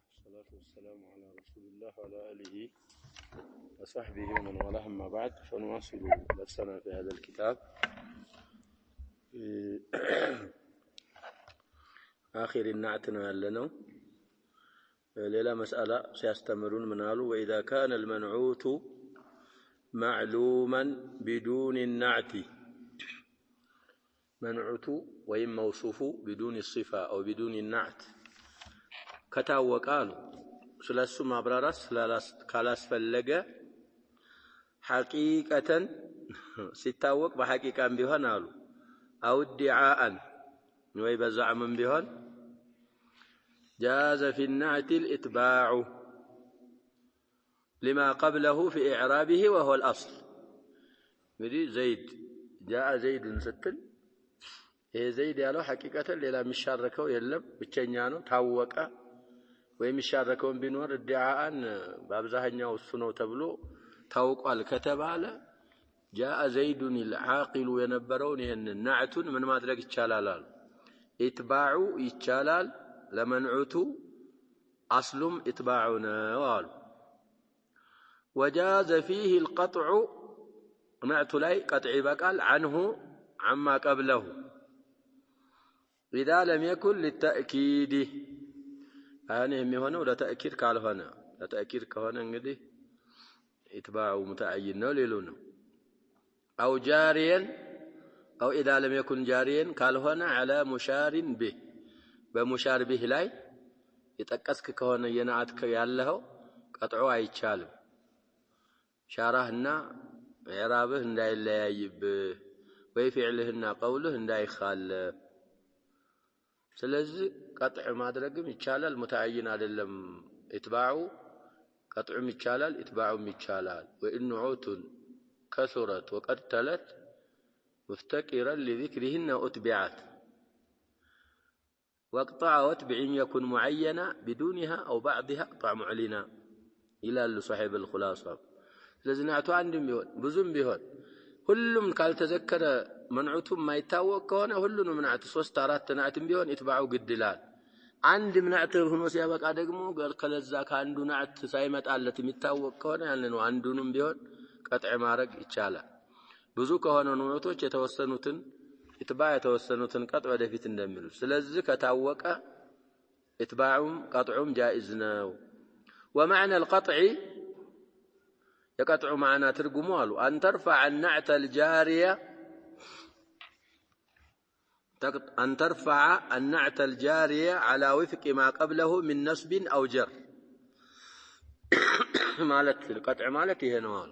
والصلاة والسلام على رسول الله وعلى آله وصحبه ومن والاه، أما بعد فنواصل درسنا في هذا الكتاب في آخر النعتنا لنا ليلة مسألة سيستمرون منالو. وإذا كان المنعوت معلوما بدون النعت، منعوت وإن موصوف بدون الصفة أو بدون النعت كتاوقالو سلسو مابراراس كالاس فلقة حقيقة ستاوق بحقيقة بيهن آلو أو ادعاء ويبزع من بيهن جاز في النعت الإتباع لما قبله في إعرابه وهو الأصل. زيد جاء زيد ستل زيد يالو حقيقة للا مشاركو يلم بچنيانو تاوقا ويمشاركون بنور ادعاء بابزاهኛው እሱ ነው ተብሎ ታውቋል ከተባለ جاء زيد العاقل የነበረውን ይሄን ናዕቱን ምን ማድረግ ይቻላል አሉ። ኢትባዑ ይቻላል ለመንዑቱ አስሉም ኢትባዑ ነው አሉ። وجاز فيه القطع نعت ላይ قطع بقال عنه عما قبله إذا لم يكن للتأكيد أنا يميهونه ولا تأكيد كالهنا لا تأكيد كهنا انجدي اتباع متعين نوليلونه أو جاريا أو إذا لم يكن جاريا كالهنا على مشار به بمشار به لاي يتقسك كهنا ينعتك يالله قطعوا يتشالم شارهنا إعرابه نداي الليايب ويفعلهنا قوله نداي خالف. ስለዚህ قطع ማድረግም ይቻላል متعين አይደለም اتباعው قطعም ይቻላል اتباعም ይቻላል። وإن نعوت كثرت وقد تلت مفتقرا لذكرهن أتبعت واقطع واتبع يكن معينا بدونها أو بعضها قطع معلنا إلى صاحب الخلاصة. ስለዚህ ናዕቱ አንድም ቢሆን ብዙም ቢሆን ሁሉም ካልተዘከረ منعوتهم ما يتاوق كونه ሁሉንም ናዕት 3-4 ናዕትም ቢሆን ኢትባዑ ግድላል። አንድ ናዕት ሆኖ ሲያበቃ ደግሞ ከለዛ ካንዱ ናዕት ሳይመጣለት የሚታወቅ ከሆነ ያንን ነው አንዱንም ቢሆን ቀጥዕ ማድረግ ይቻላል። ብዙ ከሆነ ኑኖቶች የተወሰኑትን ኢትባዕ የተወሰኑትን ቀጥ ወደፊት እንደሚሉ ስለዚህ ከታወቀ ኢትባዑም ቀጥዑም جائز ነው። ومعنى القطع يقطع معنا ترجموا قالوا أن ترفع النعت الجارية أن ترفع النعت الجارية على وفق ما قبله من نصب أو جر مالت القطع مالتي هنا قال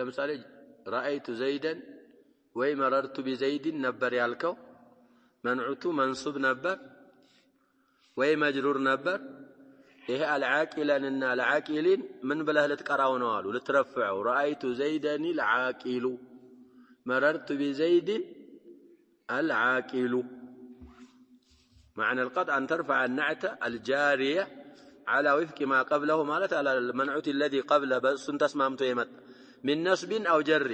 مثال رأيت زيدا ومررت بزيد نبر يالكو منعوت منصوب نبر ومجرور نبر إيه العاقلا إن العاقلين من بله لتقراونه قالوا لترفعوا رأيت زيدا العاقل مررت بزيد العاقل. معنى القطع أن ترفع النعت الجارية على وفق ما قبله مالت على المنعوت الذي قبله بس تسمى متيمت من نصب أو جر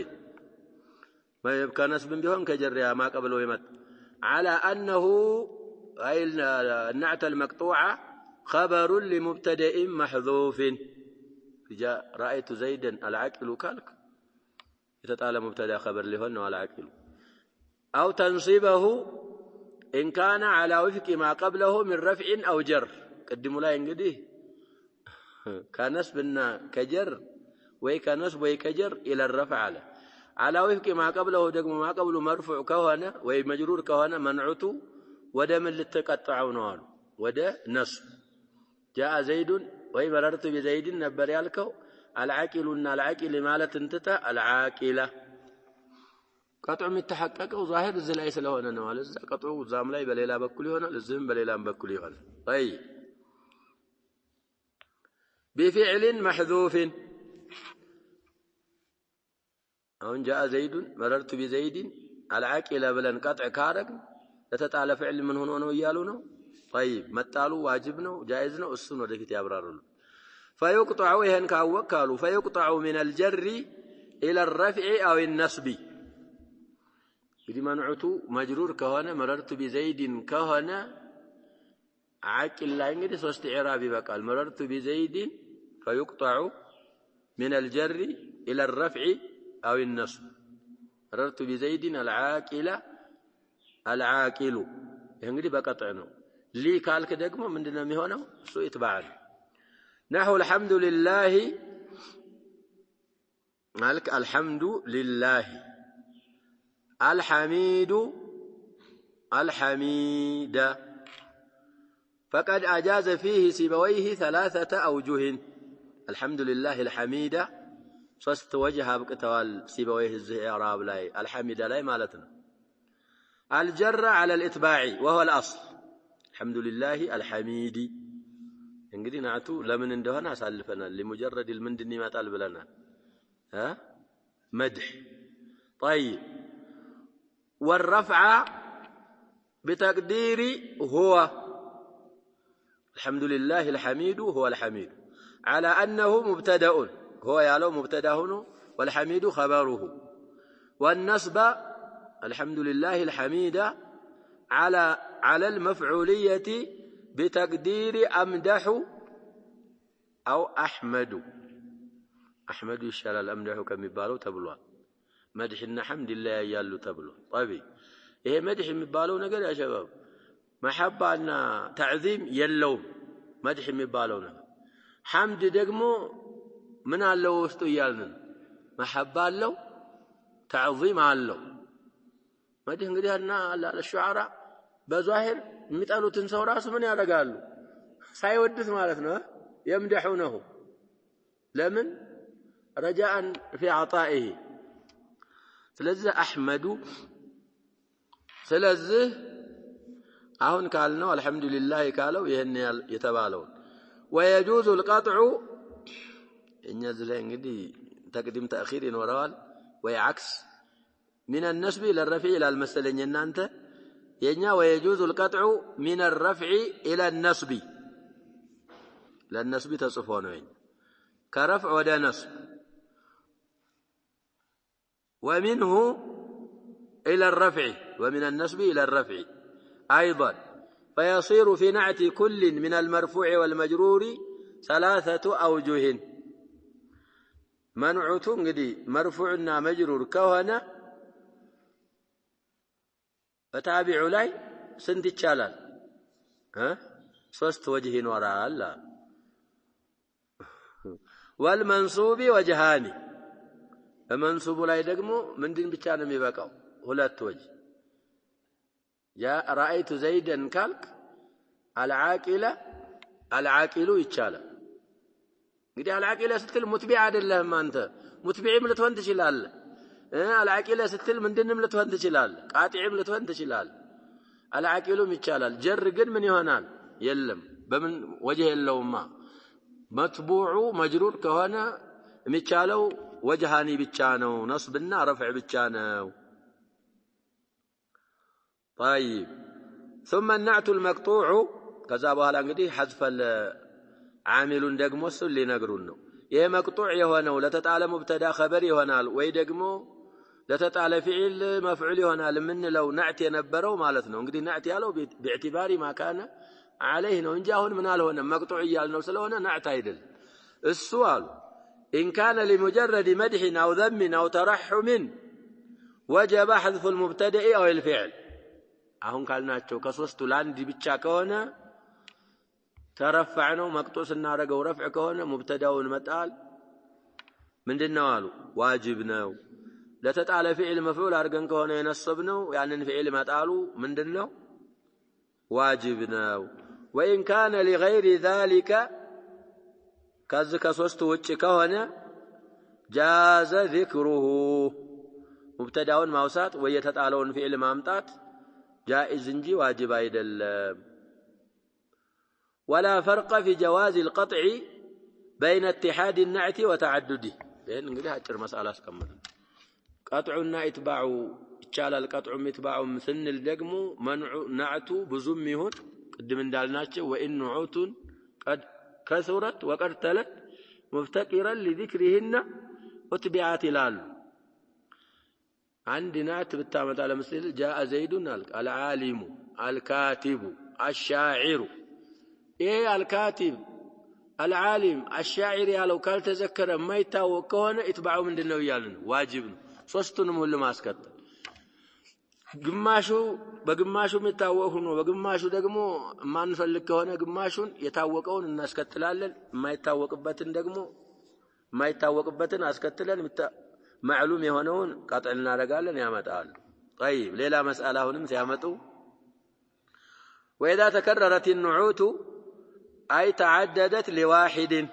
ما يبقى نصب بهم كجرها ما قبله يمت على أنه أي النعت المقطوعة خبر لمبتدئ محذوف. جاء رأيت زيدا العاقل كالك يتطالب مبتدأ خبر لهن والعاقل أو تنصيبه إن كان على وفق ما قبله من رفع أو جر. قدموا لا ينقديه كنسبنا كجر وكنسب وكجر إلى الرفع على وفق ما قبله دقم ما قبله مرفوع كهنا ومجرور كهنا منعته ودم اللي تقطعونه وده نصب. جاء زيد ومررت بزيد نبر يالكو العاقل إن العاقل مالت انتتا العاقلة قطع متحقق ظاهر الزلايس لهنا نوال قطع زام لاي بليلا بكل هنا للزم بليلا بكل هنا. طيب بفعل محذوف أو جاء زيد مررت بزيد العاقل بلن قطع كارق لتتعالى فعل من هنا ويالونه. طيب متالو واجبنا جائز ነው እሱን ወደፊት ያብራሩሉ። فيقطع وهن كاوكالو فيقطع من الجر إلى الرفع أو النصب. إذا منعوت مجرور كهنا مررت بزيد كهنا عاقل لا እንግዲህ ሶስት ኢዕራብ ይበቃል مررت بزيد فيقطع من الجر الى الرفع او النصب مررت بزيد العاقل እንግዲህ በቀጥዕ ነው ሊ ካልክ ደግሞ ምንድነው የሚሆነው እሱ ይتبعል نحو الحمد لله مالك الحمد لله الحميد فقد أجاز فيه سيبويه 3 أوجه الحمد لله الحميد صست وجه بقتوال سيبويه الإعراب لاي الحميد لاي مالتنا الجر على الإتباع وهو الأصل الحمد لله الحميد እንግዲህ ናቱ ለምን እንደሆነ አሳልፈናል لمجرد المندني ይመጣል ብለናል مدح طيب والرفع بتقدير هو الحمد لله الحميد هو الحميد على أنه مبتدأ هو يالو مبتدأ هنا والحميد خبره والنصب الحمد لله الحميد على المفعولية بتقدير أمدح أو أحمد يشال الأمدح كم يبالو تبلوا مدحنا حمد الله يالو تبلوا طيب إيه مدح يبالو نقول يا شباب محبة أن تعظيم يلوم مدح يبالو نقول حمد دقمو من الله وستو يالنا محبة له تعظيم له مدح نقول أن الشعراء بظاهر مثالو تنسوا راسه من يرقالو سايودث مالتنا يمدحونه لمن رجاء في عطائه سلازه أحمد سلازه አሁን ካልነው አልহামዱሊላህ ካለው ይሄን የተባለው ويجوز القطع እኛ ዝለ እንግዲህ ተቅዲም ተአኺር ይኖራል ወይ عكس من النسب الى الرفع الى المثلኝ እናንተ የኛ ويجوز القطع من الرفع الى النصب ለነስብ ተጽፎ ነው ከረፍዕ ወደ ነስብ ومنه الى الرفع ومن النسب الى الرفع أيضا فيصير في نعت كل من المرفوع والمجرور 3 أوجه منعت انقدي مرفوعنا مجرور كهنا فتابع لي سنت يتشالال 3 وجه وراء الله والمنصوب وجهان المنصوب لاي دغمو مندين ብቻ ነው የሚበቃው 2 وجه جاء رأيت زيدا كالك العاقل يتشاله እንግዲህ العاقل ስትል ሙትቢዕ አይደለም አንተ ሙትቢዕም ልትሆን ትችላለህ العاقل ስትል ምንድንም ልትሆን ትችላለህ ቃጢዕም ልትሆን ትችላለህ العاقلም ይቻላል ጀር ግን ምን ይሆናል የለም በምን ወጀህ የለውማ መትቡዑ መጅሩር ከሆነ የሚቻለው ወጀሃኒ ብቻ ነው ነስብና ረፍዕ ብቻ ነው طيب ثم النعت المقطوع كذا በኋላ እንግዲህ حذف العامل ደግሞ እሱ ሊነግሩን ነው ይሄ መቅጡዕ የሆነው ለተጣለ ሙብተዳ ኸበር ይሆናል ወይ ደግሞ ለተጣለ ፊዕል መፍዑል ይሆናል ምን ለው نعت የነበረው ማለት ነው እንግዲህ نعت ያለው باعتبار ما كان عليه ነው እንጂ አሁን ምን አልሆነም መቅጡዕ ያልነው ስለሆነ نعت አይደል እሱ አሉ إن كان لمجرد مدح أو ذم أو ترحم وجب حذف المبتدأ أو الفعل አሁን ካልናቸው ከሶስቱ ላንዲ ብቻ ከሆነ ተረፈዕ ነው መቅጡዕ ስናረገው ረፍዕ ከሆነ ሙብተዳውን መጣል ምንድነው አሉ ዋጅብ ነው ለተጣለ ፊዕል መፍዑል አርገን ከሆነ የነሰብነው ያንን ፊዕል መጣሉ ምንድነው ዋጅብ ነው وإن كان لغير ذلك ከሶስቱ ውጭ ከሆነ جاز ذكره ሙብተዳውን ማውሳት ወይ የተጣለውን ፊዕል ማምጣት جائز እንጂ ዋጅብ አይደለም ولا فرق في جواز القطع بين اتحاد النعت وتعدده لان እንግዲህ አጭር መስአላ አስቀምጠን قطعنا اتباع ይቻላል قطعም اتباعም ስንል ደግሞ منع نعت ብዙም ይሁን ቅድም እንዳልናቸው وان نعوت قد كثرت وقد تلت مفتقرا لذكرهن وتبعات الال عندنا بتعمل على مثل جاء زيد العالم الكاتب الشاعر إيه الكاتب العالم الشاعر ያለው ካልተዘከረ የማይታወቅ ከሆነ ኢትባዑ ምንድነው ይያልን ዋጅብ ነው ሶስቱንም ሁሉ ማስከተል ግማሹ በግማሹ የሚታወቅ ሆኖ በግማሹ ደግሞ ማንፈልግ ከሆነ ግማሹን የታወቀውን እናስከትላለን የማይታወቅበትን ደግሞ የማይታወቅበትን አስከትለን معلوم የሆነውን قطع እናደርጋለን ያመጣሉ طيب ሌላ መስአላውንም ሲያመጡ واذا تكررت النعوت أي تعددت لواحد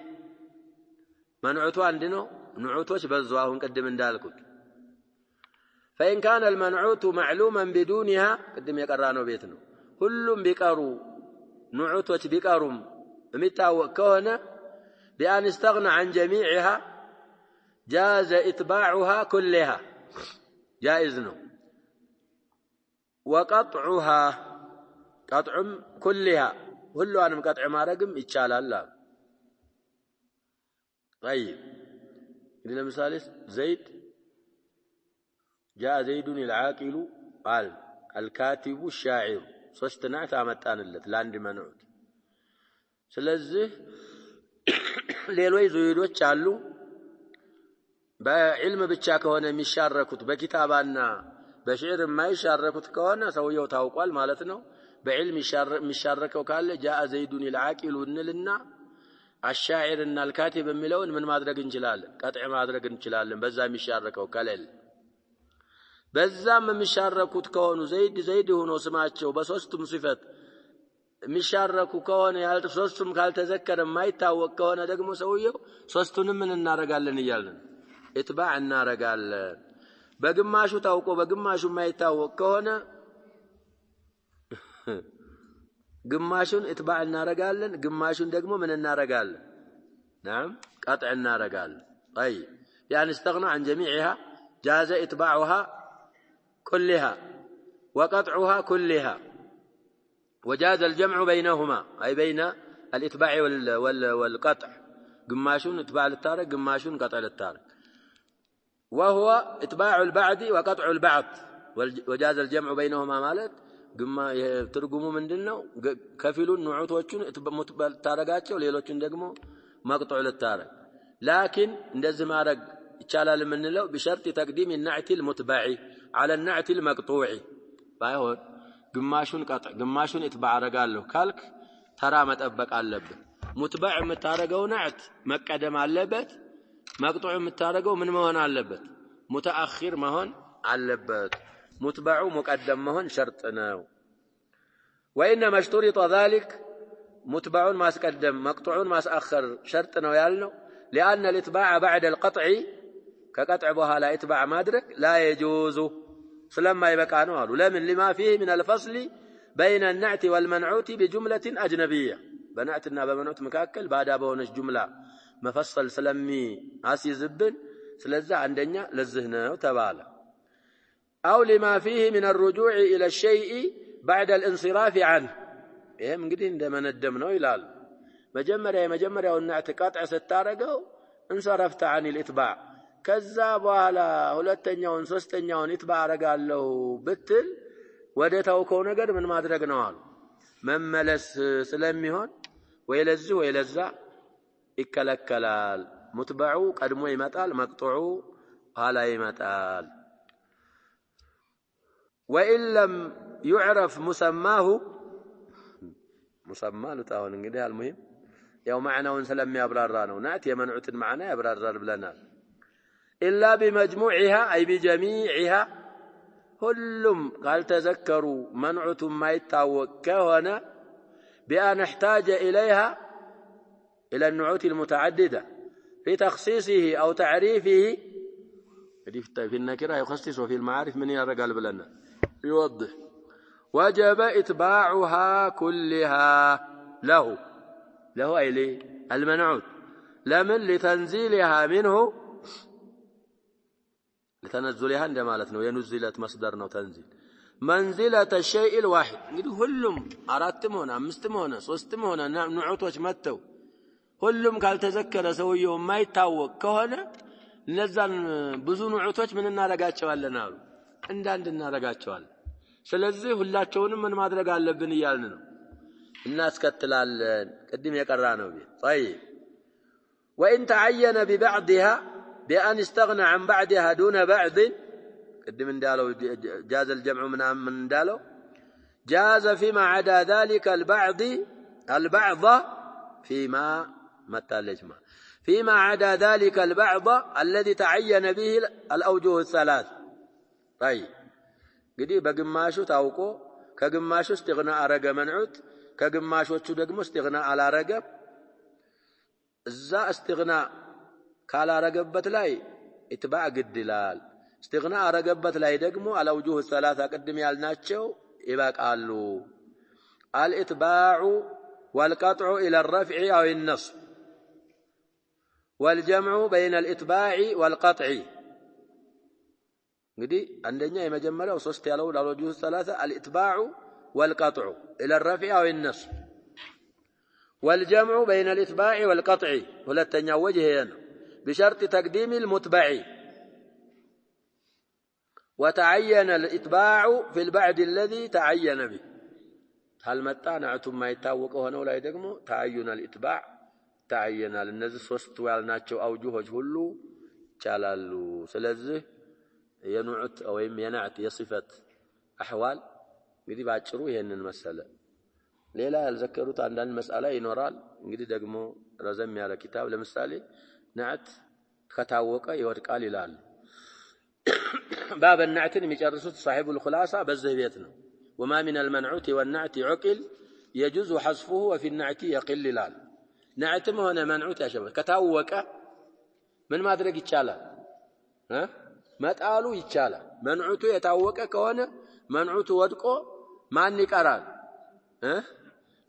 منعوت عندنا نعوتوش بزواهن قدم اندالكوت فإن كان المنعوت معلوما بدونها قدم يقرانو بيتنا كلهم بيقروا نعوتوش بيقروا متاوق كونه بأن استغنى عن جميعها جاز إتباعها كلها جائز نو وقطعها قطع كلها ሁሉ አንም ቀጥዕ ማረግም ይቻላል طيب እንግዲህ ለምሳሌ ዘይድ جاء زيد العاقل قال الكاتب الشاعر ሶስትና ታመጣንለት ለአንድ መንዑት ስለዚህ ሌሎች ዘይዶች አሉ በዕልም ብቻ ከሆነ የሚሻረኩት በኪታባና በሽዕር የማይሻረኩት ከሆነ ሰውየው ታውቋል ማለት ነው بعلم مشاركه قال جاء زيد العاقل እንልና الشاعرና الكاتب የሚለውን ምን ማድረግ እንችላለን ቀጥዕ ማድረግ እንችላለን በዛ የሚሻረከው ከለል በዛም የሚሻረኩት ከሆኑ ዘይድ ሆኖ ስማቸው በሶስቱም ሲፈት የሚሻረኩ ከሆነ ያልተ ሶስቱም ካልተዘከረ የማይታወቅ ከሆነ ደግሞ ሰውየው ሶስቱንም ምን እናረጋለን ይያልን ኢትባዕ እናረጋለን በግማሹ ታውቆ በግማሹ የማይታወቅ ከሆነ ግማሹን ኢትባዕ እናረጋለን ግማሹን ደግሞ ምን እናረጋለን نعم قطع እናረጋለን طيب يعني استغنى عن جميعها جاز اتباعها كلها وقطعها كلها وجاز الجمع بينهما اي بين الاتباع والقطع ግማሹን ኢትባዕ ልታረግ ግማሹን قطع ልታረግ وهو اتباع البعض وقطع البعض وجاز الجمع بينهما ማለት ግማ ትርጉሙ ምንድነው ከፊሉን ንዑቶቹን ታረጋቸው ሌሎቹን ደግሞ መቅጡዕ ልታረግ لكن እንደዚህ ማረግ ይቻላል ምንለው بشرط تقديم النعت المتبع على النعت المقطوع ባይሆን ግማሹን ቀጥዕ ግማሹን ኢትባዕ አረጋለሁ ካልክ ተራ መጠበቅ አለበት ሙትባዕ የምታረገው ነዕት መቀደም አለበት መቅጡዕ የምታረገው ምን መሆን አለበት ሙተአኺር መሆን አለበት متبع مقدم مهن شرطنا وإنما اشترط ذلك متبع ما سقدم مقطوع ما سأخر شرطنا ويالنا لأن الاتباع بعد القطع كقطع بها لا اتباع مادرك لا يجوز فلما يبقى نوال لمن لما فيه من الفصل بين النعت والمنعوت بجملة أجنبية بنعتنا بمنعوت مكاكل بعد بونش جملة مفصل سلمي عسي زبن سلزع عندنا للزهنة وتبالا أو لما فيه من الرجوع إلى الشيء بعد الانصراف عنه إيه من قدين عندما ندمنا إلال مجمرة والنعت قطع ستارقه انصرفت عن الإتباع كذاب على هلتنيون سستنيون إتباع رقال له بتل ودته كونه قد من ما درقنا من ملس سلمي هون ويلزع إكلكلال متبعو قدمو يمتال مقطعو هلا يمتال وإن لم يعرف مسماه مسمى لتاون انجدي المهم يوم معنى ونسلم يبررانه نأتي منعوت المعنى يبرر بلنا إلا بمجموعها أي بجميعها كلهم قال تذكروا منعوت ما يتوكهنا بأن احتاج إليها إلى النعوت المتعددة في تخصيصه أو تعريفه في النكرة يخصص وفي المعارف من يرقل بلنا يوضح وجب إتباعها كلها له أي ليه المنعوت لمن لتنزيلها منه لتنزلها عندما مالتنا وينزلت مصدرنا تنزيل منزلة الشيء الواحد እንግዲህ ሁሉም አራትም ሆነ አምስትም ሆነ ሶስትም ሆነ ንዑቶች መተው ሁሉም ካልተዘከረ ሰውየው የማይታወቅ ከሆነ እነዛን ብዙ ንዑቶች ምን እናረጋቸዋለን አሉ እንዳንድ እናረጋቸዋለን ስለዚህ ሁላቸውንም ምን ማድረግ አለብን ይያልን ነው الناس كتلالن قدم يقرانو بي طيب وإن تعين ببعضها بأن استغنى عن بعضها دون بعض قدم اندالو جاز الجمع من اندالو جاز فيما عدا ذلك البعض فيما متى الإجماع فيما عدا ذلك البعض الذي تعين به الأوجه الثلاث طيب قدي بقماشو تاوكو كقماشو استغناء رقم منعوت كقماشو تشو استغناء على رقم الزا استغناء كالا رقبت لاي اتباع قدلال استغناء رقبت لاي دقمو على وجوه الثلاثة قدم يالناتشو يباك قالو الاتباع والقطع إلى الرفع أو النصب والجمع بين الاتباع والقطع قدي عندنا يمجمله وصوصت يالو على وجوه الثلاثة الاتباع والقطع إلى الرفع أو النصب والجمع بين الاتباع والقطع ولتنيا وجهين بشرط تقديم المتبع وتعين الاتباع في البعد الذي تعين به هل متى نعتم ما يتاوق هنا ولا يدقمو تعين الاتباع تعين النزل ሶስት ያልናቸው አውጁሆች ሁሉ ይቻላሉ ስለዚህ የኑዕት ወይም የናዕት የصفት احوال እንግዲህ ባጭሩ ይሄንን መሰለ ሌላ ያልዘከሩት አንዳንድ መስአላ ይኖራል እንግዲህ ደግሞ ረዘም ያለ ኪታብ ለምሳሌ ናዕት ከታወቀ ይወድቃል ይላል باب النعت የሚጨርሱት صاحب الخلاصه በዚህ ቤት ነው وما من المنعوت والنعت عقل يجوز حذفه وفي النعت يقل ይላል نعتم هنا منعوت يا شباب كتاوقه من ማድረግ ይቻላል መጣሉ ይቻላል መንዑቱ የታወቀ ከሆነ መንዑቱ ወድቆ ማን ይቀራል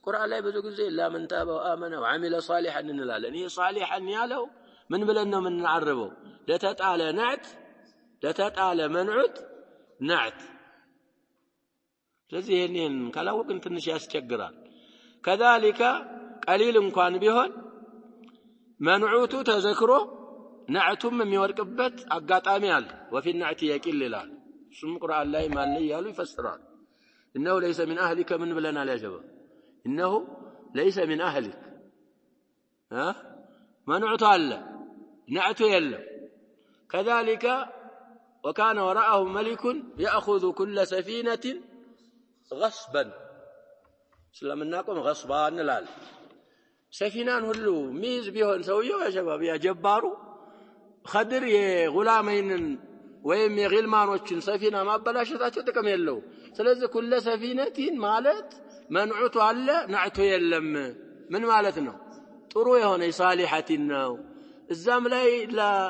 ቁርአን ላይ ብዙ ጊዜ ለምን ታበ አመነ ወአሚለ ሷሊሐን እንላለን ይሄ ሷሊሐን ያለው ምን ብለን ነው የምንዓርበው ለተጣለ ናዕት ለተጣለ መንዑት ናዕት ስለዚህ ይሄን ካላወቅን ትንሽ ያስቸግራል كذلك قليل እንኳን ቢሆን መንዑቱ ተዘክሮ ናዕቱም የሚወርቅበት አጋጣሚ አለ وفي النعت يقل ይላል ሱም ቁርአን ላይ ማን ይያሉ ይፈስራል انه ليس من اهلك من ብለናል ያ ሸባብ انه ليس من اهلك منعت الله نعت يله كذلك وكان وراءه ملك ياخذ كل سفينه غصبا ስለምናቆም غصبا እንላል سفينان ሁሉ ሚዝ ቢሆን ሰውየው ያ ሸባብ ያ ጀባሩ خضر የጉላመይንን ወይም የግልማኖችን ሰፊና ማበላሸታቸው ጥቅም የለው ስለዚህ ኩለ ሰፊነቲን ማለት መንዑቱ አለ ናዕቱ የለም ምን ማለት ነው ጥሩ የሆነ ሷሊሐቲን ነው እዛም ላይ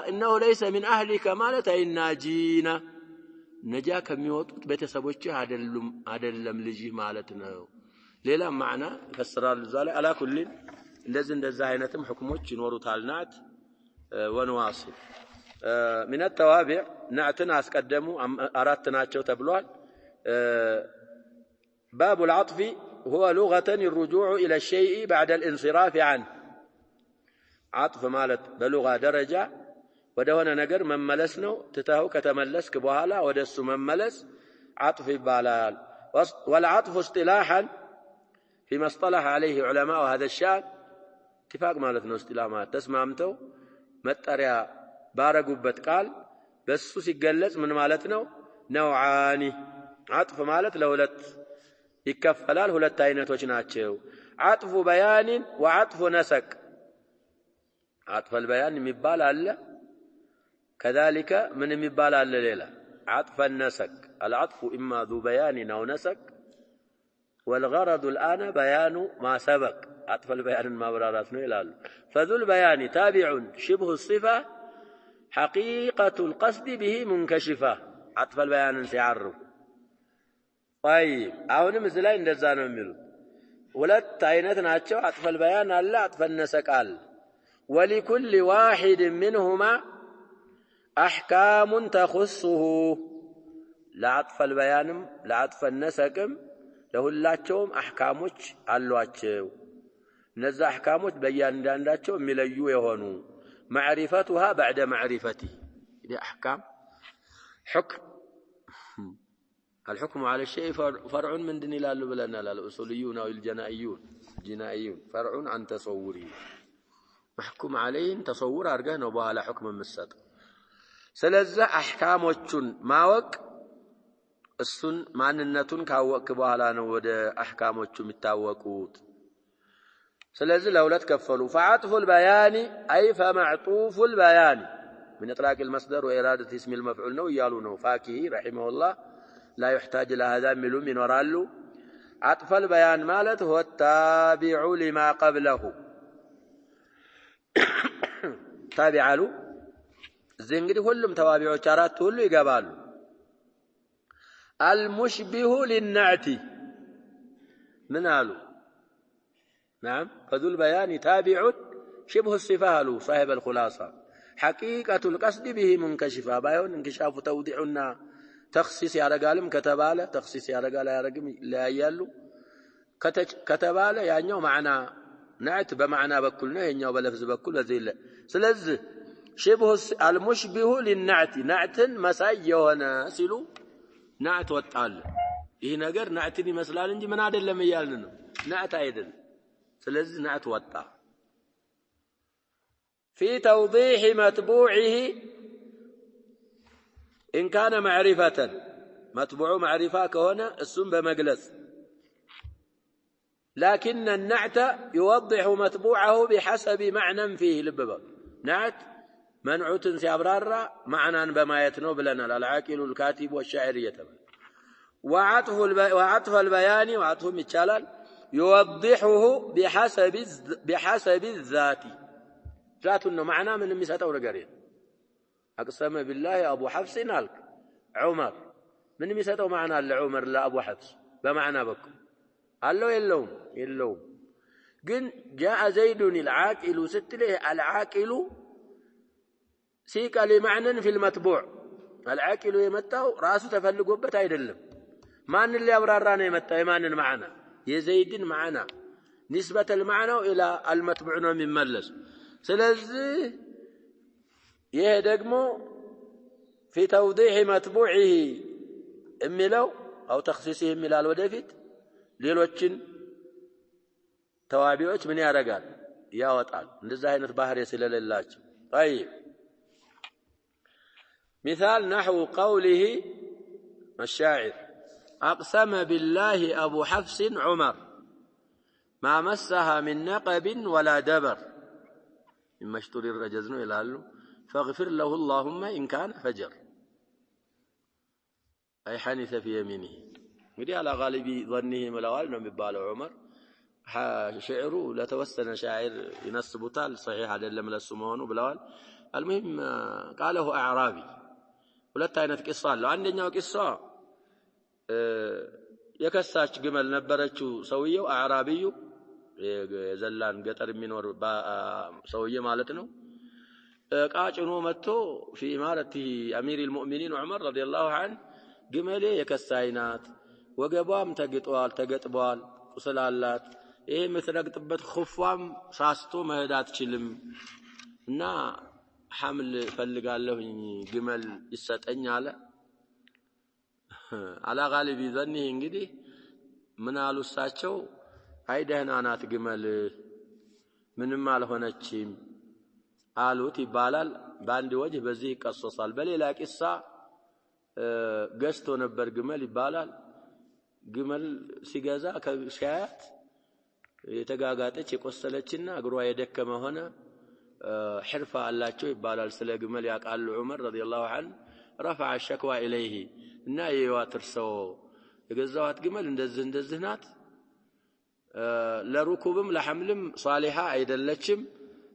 انه ليس من اهلك ማለት አይናጂና ነጃ ከሚወጡት ቤተሰቦች አይደለም ልጅ ማለት ነው ሌላ ማዕና ፈስራል ዛለ አላ ኩል እንደዚህ አይነትም ሁክሞች ይኖሩታል ናት ونواصل من التوابع نعتنا اسقدموا ارات ናቸው ተብሏል باب العطف هو لغة الرجوع إلى الشيء بعد الانصراف عنه عطف ማለት በلغة درجة ወደሆነ ነገር መመለስ ነው ትታው ከተመለስክ በኋላ ወደሱ መመለስ عطف ይባላል والعطف اصطلاحا فيما اصطلح عليه علماء هذا الشأن اتفاق ማለት ነው اصطلاح ማለት ተስማምተው መጠሪያ ባረጉበት ቃል በሱ ሲገለጽ ምን ማለት ነው ነውዓኒ عطف ማለት ለሁለት ይከፈላል ሁለት አይነቶች ናቸው عطف بيان وعطف نسق عطف البيان የሚባል አለ كذلك من የሚባል አለ ሌላ عطف النسق العطف اما ذو بيان او نسق والغرض الآن بيان ما سبق عطف البيان ما برارات ነው ይላሉ فذو البيان تابع شبه الصفة حقيقة القصد به منكشفة عطف البيان سيعرف طيب አሁንም እዚህ ላይ እንደዛ ነው የሚሉት ሁለት አይነት ናቸው عطف البيان አለ عطف النسق አለ ولكل واحد منهما أحكام تخصه لعطف البيان لعطف النسق ለሁላቸውም አህካሞች አሏቸው እነዛ አህካሞች በእያንዳንዳቸው የሚለዩ የሆኑ معرفتها بعد معرفته دي احكام حكم الحكم على الشيء فرع من دين الله بلنا الأصوليون أو الجنائيون فرع عن تصوره محكوم عليه تصور أرجعنا وبها حكم مسد سلزة أحكام وجن ماوك السن مع النتون كاوك بها نود أحكام وجن متاوكوت سلزة لولا تكفلوا فعطف البيان أي فمعطوف البيان من إطلاق المصدر وإرادة اسم المفعول نو يالونه فاكهي رحمه الله لا يحتاج إلى هذا من ورالو عطف البيان مالت هو التابع لما قبله تابع له زنجدي كلهم توابع شارات كله يقبالوا المشبه للنعت من قالوا نعم فذو البيان تابع شبه الصفة له صاحب الخلاصة حقيقة القصد به منكشفة بايون انكشاف توضيعنا تخصيص يا رجالم كتباله تخصيص يا رجال يا رجم لا يالو كتباله يعني معنى نعت بمعنى بكلنا ينيو بلفظ بكل ذي سلز شبه المشبه للنعت نعت مساي يهنا سيلو نعت وطال ይህ ነገር نعتني ይመስላል እንጂ ምን አይደለም ይያልን ነው نعت አይደለም ስለዚህ نعت ወጣ في توضيح متبوعه إن كان معرفة متبوع معرفة كهنا السن بمجلس لكن النعت يوضح متبوعه بحسب معنى فيه لببا نعت منعوت سيابرار معنى بما يتنوب لنا العاقل الكاتب والشاعرية وعطف البيان وعطف متشالل يوضحه بحسب الذات ذات انه معنى من مساتو نغارين اقسم بالله ابو حفص نالك عمر من مساتو معنى لعمر لا ابو حفص بمعنى بكم قالوا يلوم ግን جاء زيد العاقل ستله العاقل سيق لمعنى في المتبوع العاقل يمتاو راسه تفلقوبت አይደለም ማን ሊያብራራ ነው የመጣው የማንን معنى የዘይድን معنى نسبة المعنى الى المتبوع ነው የሚመለስ ስለዚህ ይሄ ደግሞ في توضيح متبوعه የሚለው او تخصيصه የሚላል ወደፊት ሌሎችን ተዋቢዎች ምን ያደርጋል ያወጣል እንደዛ አይነት ባህሪ ስለሌላቸው طيب مثال نحو قوله الشاعر اقسم بالله ابو حفص عمر ما مسها من نقب ولا دبر مما اشتري الرجز ነው ይላሉ فاغفر له اللهم ان كان فجر اي حنث في يمينه እንግዲህ على غالب ظنه ملوال ነው የሚባለው ዑመር شعره لا توسن شاعر ينسبوታል صحيح አይደለም ለሱ መሆኑ ብለዋል المهم قاله اعرابي ሁለት አይነት ቂሷ አለው አንደኛው ቂሷ የከሳች ግመል ነበረችው ሰውየው አዕራቢዩ የዘላን ገጠር የሚኖር ሰውዬ ማለት ነው ቃጭኖ መጥቶ في امارته امير المؤمنين عمر رضي الله عنه ግመሌ የከሳይናት ወገቧም ተገጥቧል ቁስላላት ይሄ የምትረግጥበት ኹፋም ሳስቶ መሄድ አትችልም እና ሐምል ፈልጋለሁ ግመል ይሰጠኝ አለ على غالب ظنه እንግዲህ ምን አሉ እሳቸው አይ ደህና ናት ግመል ምንም አልሆነችም አሉት ይባላል በአንድ ወጅህ በዚህ ይቀሰሳል በሌላ ቂሳ ገዝቶ ነበር ግመል ይባላል ግመል ሲገዛ ከሻያት የተጋጋጠች የቆሰለችና እግሯ የደከመ ሆነ حرفة አላቸው ይባላል ስለ ግመል ያቃሉ ዑመር رضي الله عنه رفع الشكوى اليه እና የዋትርሰው የገዛዋት ግመል እንደዚህ ናት ለሩኩብም ለሐምልም ሷሊሃ አይደለችም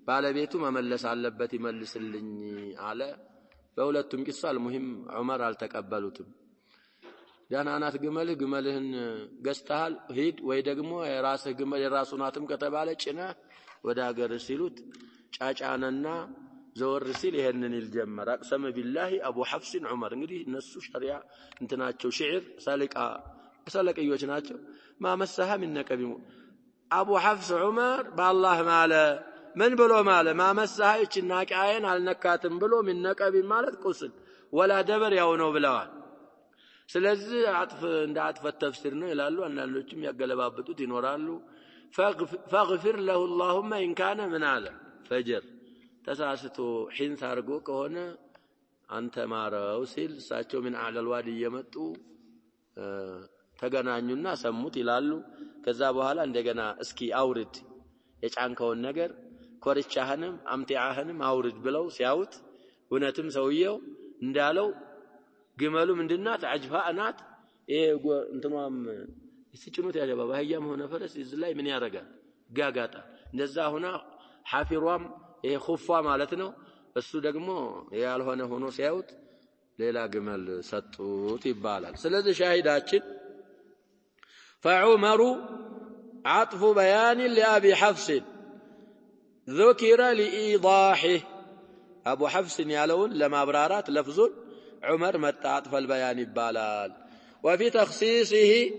ባለቤቱ መመለስ አለበት ይመልስልኝ አለ በሁለቱም ቂሳ المهم ዑመር አልተቀበሉትም ዳናናት ግመልህን ገዝተሃል ሂድ ወይ ደግሞ የራስህ ግመል የራሱናትም ከተባለ ጭና ወደ ሀገር ሲሉት ጫጫነና ዘወር ሲል ይሄንን ይልጀመር አቅሰመ ቢላሂ አቡ ሐፍስ ዑመር እንግዲህ እነሱ ሸሪዓ እንትናቸው ሽዕር ሰለቀዮች ናቸው ማመሰሃ ምን ነቀቢ አቡ ሐፍስ ዑመር በአላህ ማለ ምን ብሎ ማለ ማመሰሃ እቺና ቃየን አልነካትም ብሎ ምን ነቀቢ ማለት ቁስል ወላ ደበር ያው ነው ብለዋል ስለዚህ አጥፍ እንደ አጥፍ ተፍሲር ነው ይላሉ አንዳንዶችም ያገለባብጡት ይኖራሉ فاغفر له اللهم ان كان من على فجر ተሳስቶ ሒንስ አርጎ ከሆነ አንተ ማረው ሲል እሳቸው ምን አለ الوادي እየመጡ ተገናኙና ሰሙት ይላሉ ከዛ በኋላ እንደገና እስኪ አውርድ የጫንከውን ነገር ኮርቻህንም አምቲዓህንም አውርድ ብለው ሲያውት እውነትም ሰውየው እንዳለው ግመሉ ምንድናት አጅፋናት እንትኗም ሲጭኑት ያጀባ ባህያም ሆነ ፈረስ እዚህ ላይ ምን ያረጋል ጋጋጣ እንደዛ ሆና ሐፊሯም ኹፋ ማለት ነው እሱ ደግሞ ያልሆነ ሆኖ ሲያውት ሌላ ግመል ሰጡት ይባላል ስለዚህ ሻሂዳችን فعمر عطف بيان لأبي حفص ذكر لإيضاحه أبو حفص يالون لما برارات لفظ عمر متى عطف البيان بالال وفي تخصيصه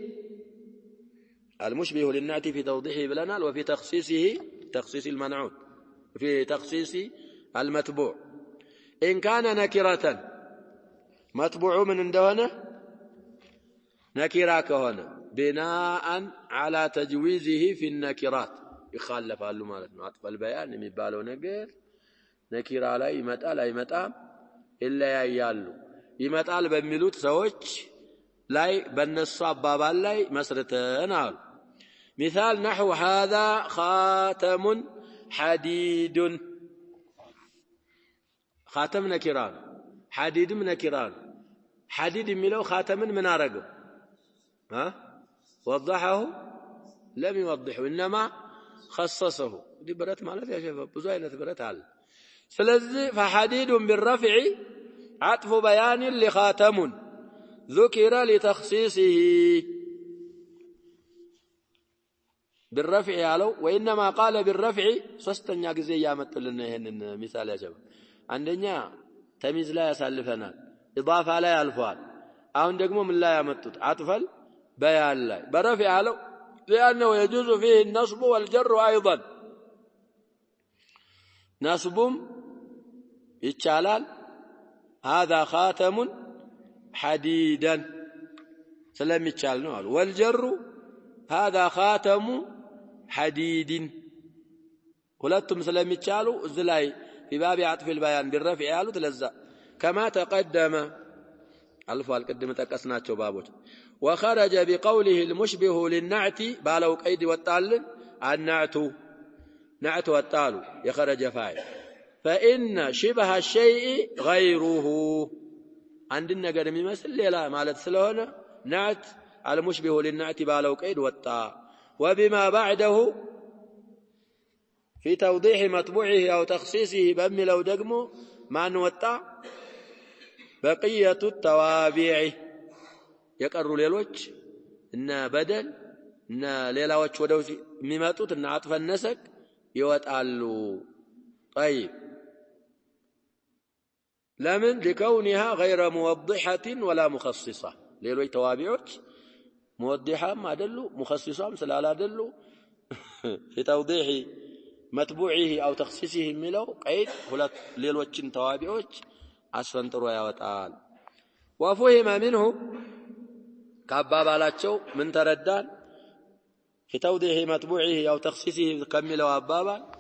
المشبه للنعت في توضيحه بلنال وفي تخصيصه تخصيص المنعوت في تخصيص المتبوع إن كان نكرة متبوع من اندونه نكرة كهنا بناء على تجويزه في النكرات يخالف قالوا مالتنا عطف البيان የሚባለው ነገር ነኪራ ላይ ይመጣል አይመጣም ይለያያሉ ይመጣል በሚሉት ሰዎች ላይ በነሱ አባባል ላይ መስርተን አሉ مثال نحو هذا خاتم حديد خاتم نكران حديد نكران حديد የሚለው خاتمን ምን አረገው وضحه لم يوضحه انما خصصه دي برات ማለት يا شباب ብዙ አይነት ብረት አለ ስለዚህ فحديد بالرفع عطف بيان لخاتم ذكر لتخصيصه بالرفع ያለው وانما قال بالرفع ሶስተኛ ጊዜ ያመጡልን ይሄንን ምሳሌ ያጀብ አንደኛ ተሚዝ ላይ ያሳልፈናል ኢዳፋ ላይ አልፏል አሁን ደግሞ ምን ላይ ያመጡት አጥፈል بيان ላይ برفع ያለው لانه يجوز فيه النصب والجر ايضا نصبم ይቻላል هذا خاتم حديدا سلام يتشال ነው አሉ والجر هذا خاتم حديد ሁለቱም ስለሚቻሉ እዚህ ላይ في باب عطف البيان بالرفع ያሉት ለዛ كما تقدم አልፏል ቅድም ተቀስናቸው ባቦች وخرج بقوله المشبه للنعت بالو قيد وطالن النعت نعت وطالو يخرج فاعل فإن شبه الشيء غيره عند النجر የሚመስል ሌላ ማለት ስለሆነ نعت المشبه للنعت بالو قيد وطا وبما بعده في توضيح مطبوعه أو تخصيصه بملو دغمو ما نوطا بقية التوابع የቀሩ ሌሎች እና በደል እና ሌላዎች ወደው የሚመጡት እና አጥፈን ነሰቅ ይወጣሉ طيب لمن لكونها غير موضحة ولا مخصصة ሌሎች ተዋቢዎች موضحም አይደሉ مخصصም ስላላደሉ في توضيح متبوعه أو تخصيصه የሚለው قيد ሁለት ሌሎችን ተዋቢዎች አስፈንጥሮ ያወጣል وفهم منه كابابالاچو من تردان في توضيح متبوعه أو تخصيصه كملوا أبابا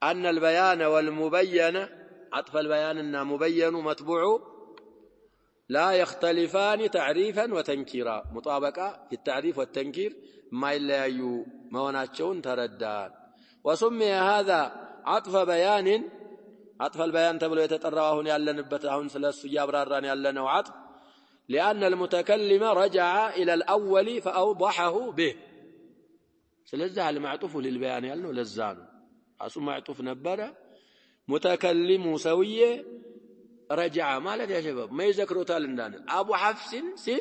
أن البيان والمبين عطف البيان أن مبين متبوع لا يختلفان تعريفا وتنكيرا مطابقة في التعريف والتنكير ما إلا موناتشون تردان وسمي هذا عطف بيان عطف البيان تبلو يتطرواهن يالنبتهن سلسو يابراران يالنو عطف لأن المتكلم رجع إلى الأول فأوضحه به سلزع المعطوف للبيان يالنو لزان أسو معطوف نبرا متكلم سوية رجع مالك يا شباب ما يذكروا تالندان أبو حفص سيل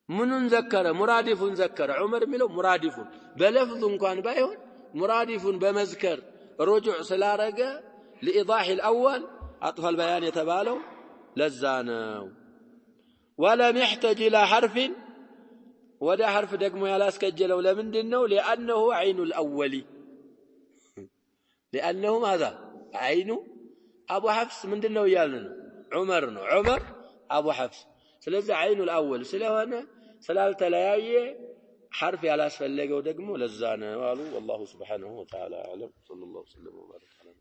من ذكر مرادف ذكر عمر ملو مرادف بلفظ كان بايون مرادف بمذكر رجع سلارقة لإيضاح الأول أطفى البيان يتبالو لزانو ولم يحتاج إلى حرف ودا حرف دقمو يلاسكجلو لمندنو لأنه عين الأول لأنه ماذا عين أبو حفص مندنو يالنو عمر أبو حفص ስለዚህ አይኑል አወል ስለሆነ ስላልተለያየ حرف ያላስፈለገው ደግሞ ለዛ ነው አሉ والله سبحانه وتعالى اعلم صلى الله وسلم وبارك على